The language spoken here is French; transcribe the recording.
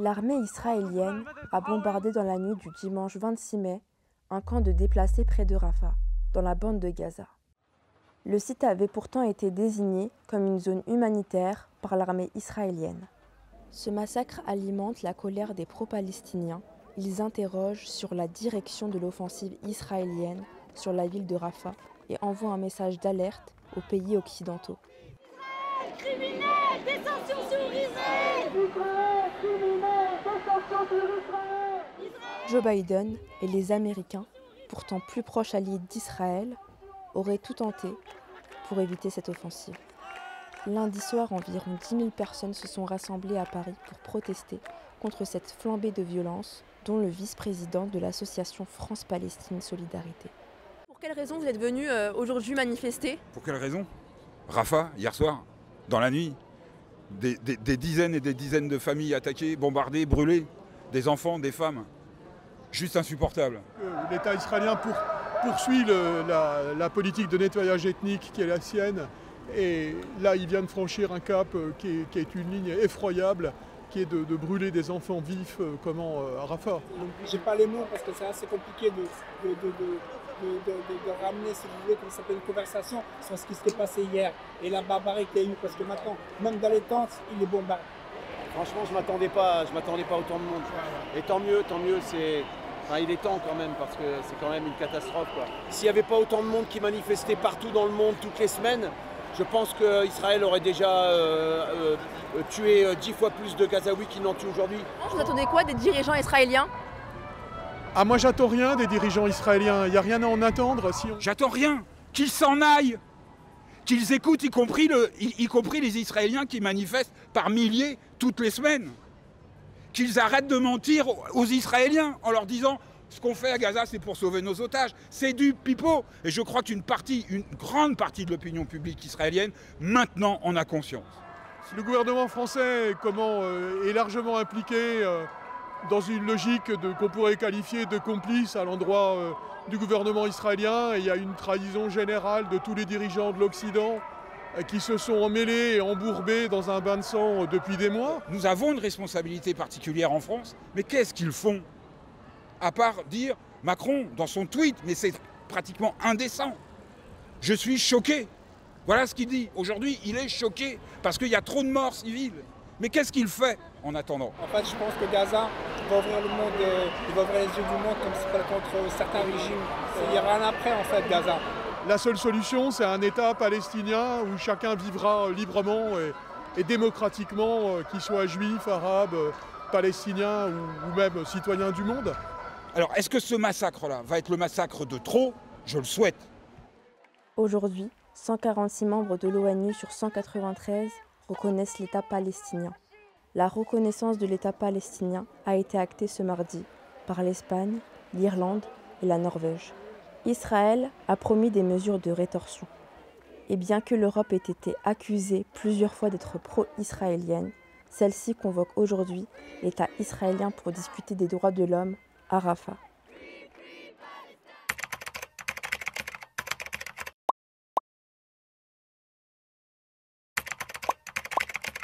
L'armée israélienne a bombardé dans la nuit du dimanche 26 mai un camp de déplacés près de Rafah, dans la bande de Gaza. Le site avait pourtant été désigné comme une zone humanitaire par l'armée israélienne. Ce massacre alimente la colère des pro-palestiniens. Ils interrogent sur la direction de l'offensive israélienne sur la ville de Rafah et envoient un message d'alerte aux pays occidentaux. Criminels, détention sur Israël! Joe Biden et les Américains, pourtant plus proches alliés d'Israël, auraient tout tenté pour éviter cette offensive. Lundi soir, environ 10 000 personnes se sont rassemblées à Paris pour protester contre cette flambée de violence, dont le vice-président de l'association France-Palestine Solidarité. Pour quelle raison vous êtes venu aujourd'hui manifester? Pour quelle raison? Rafah, hier soir, dans la nuit, des dizaines et des dizaines de familles attaquées, bombardées, brûlées, des enfants, des femmes. Juste insupportable. L'État israélien poursuit la politique de nettoyage ethnique qui est la sienne. Et là, il vient de franchir un cap qui est une ligne effroyable, qui est de brûler des enfants vifs à Rafah. J'ai pas les mots parce que c'est assez compliqué de ramener, si vous voulez, comme ça s'appelle, une conversation sur ce qui s'est passé hier et la barbarie qu'il y a eu, parce que maintenant, même dans les tentes, il est bombardé. Franchement, je m'attendais pas à autant de monde. Et tant mieux, il est temps quand même, parce que c'est quand même une catastrophe, quoi. S'il n'y avait pas autant de monde qui manifestait partout dans le monde toutes les semaines, je pense qu'Israël aurait déjà tué 10 fois plus de Gazaouis qu'il n'en tue aujourd'hui. Vous attendez quoi des dirigeants israéliens? Ah, moi j'attends rien des dirigeants israéliens, il n'y a rien à en attendre. J'attends rien, qu'ils s'en aillent, qu'ils écoutent y compris les Israéliens qui manifestent par milliers toutes les semaines. Qu'ils arrêtent de mentir aux Israéliens en leur disant ce qu'on fait à Gaza c'est pour sauver nos otages. C'est du pipeau. Et je crois qu'une grande partie de l'opinion publique israélienne maintenant en a conscience. Le gouvernement français est largement impliqué dans une logique qu'on pourrait qualifier de complice à l'endroit du gouvernement israélien. Et il y a une trahison générale de tous les dirigeants de l'Occident qui se sont emmêlés et embourbés dans un bain de sang depuis des mois. Nous avons une responsabilité particulière en France, mais qu'est-ce qu'ils font? À part dire Macron dans son tweet, mais c'est pratiquement indécent. Je suis choqué. Voilà ce qu'il dit. Aujourd'hui, il est choqué parce qu'il y a trop de morts civiles. Mais qu'est-ce qu'il fait en attendant? En fait, je pense que Gaza va ouvrir le monde, il va ouvrir les yeux du monde comme c'est pas contre certains régimes. Il y aura un après, en fait, Gaza. La seule solution, c'est un État palestinien où chacun vivra librement et démocratiquement, qu'il soit juif, arabe, palestinien ou même citoyen du monde. Alors, est-ce que ce massacre-là va être le massacre de trop? Je le souhaite. Aujourd'hui, 146 membres de l'ONU sur 193 reconnaissent l'État palestinien. La reconnaissance de l'État palestinien a été actée ce mardi par l'Espagne, l'Irlande et la Norvège. Israël a promis des mesures de rétorsion. Et bien que l'Europe ait été accusée plusieurs fois d'être pro-israélienne, celle-ci convoque aujourd'hui l'État israélien pour discuter des droits de l'homme à Rafah.